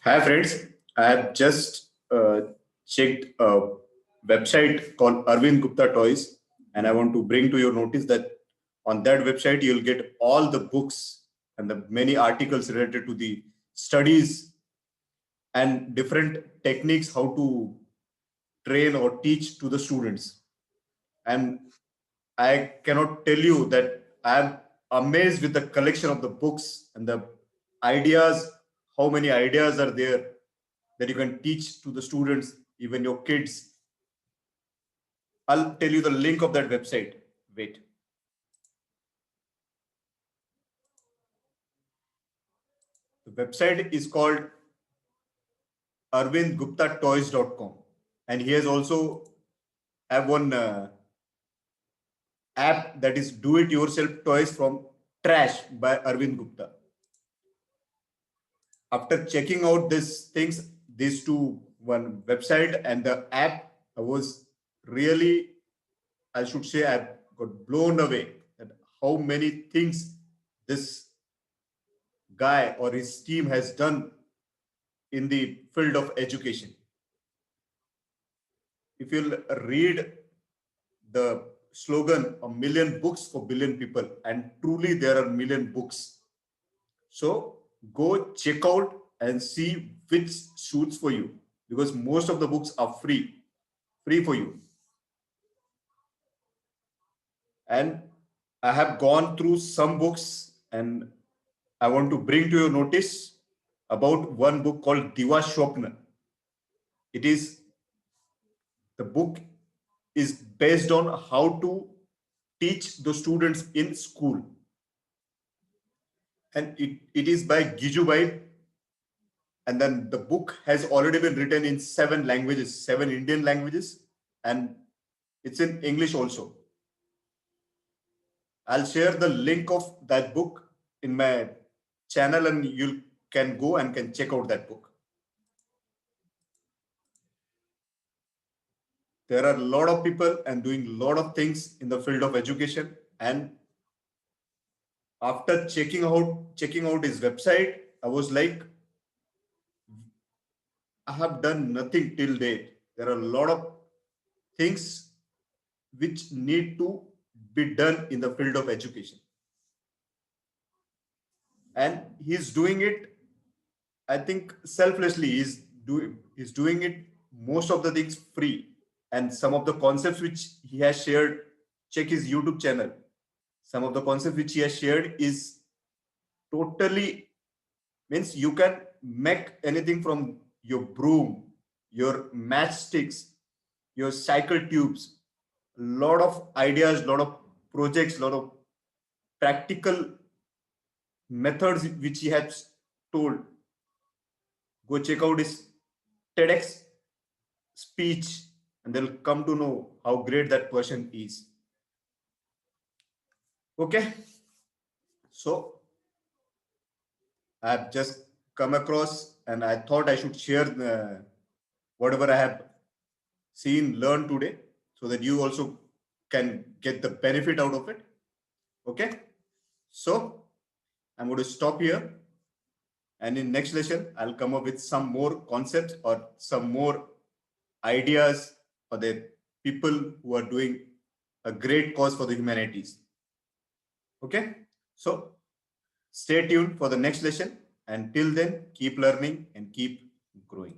Hi friends, I have just checked a website called Arvind Gupta Toys, and I want to bring to your notice that on that website you'll get all the books and the many articles related to the studies and different techniques how to train or teach to the students. And I cannot tell you that I am amazed with the collection of the books and the ideas, how many ideas are there that you can teach to the students, even your kids. I'll tell you the link of that website. Wait. The website is called arvindguptatoys.com. And he has also have one app that is do it yourself toys from trash by Arvind Gupta. After checking out these two, one website and the app, I was really, I should say, I got blown away at how many things this guy or his team has done in the field of education. If you'll read the slogan, a million books for billion people, and truly there are million books. So go check out and see which suits for you, because most of the books are free for you. And I have gone through some books, and I want to bring to your notice about one book called Diva Shwapna. It is the book is based on how to teach the students in school. And it is by Gijubai. And then the book has already been written in 7 languages, 7 Indian languages, and it's in English also. I'll share the link of that book in my channel, and you can go and can check out that book. There are a lot of people and doing a lot of things in the field of education. And after checking out his website, I was like, I have done nothing till date. There are a lot of things which need to be done in the field of education. And he's doing it, I think, selflessly. He's doing it most of the things free. And some of the concepts which he has shared, check his YouTube channel. Some of the concepts which he has shared is totally means you can make anything from your broom, your matchsticks, your cycle tubes, a lot of ideas, a lot of projects, a lot of practical methods which he has told. Go check out his TEDx speech, and they'll come to know how great that person is. Okay, so I've just come across, and I thought I should share whatever I have seen, learned today, so that you also can get the benefit out of it. Okay, so I'm going to stop here, and in next lesson I'll come up with some more concepts or some more ideas for the people who are doing a great cause for the humanities. Okay, so stay tuned for the next lesson, and till then, keep learning and keep growing.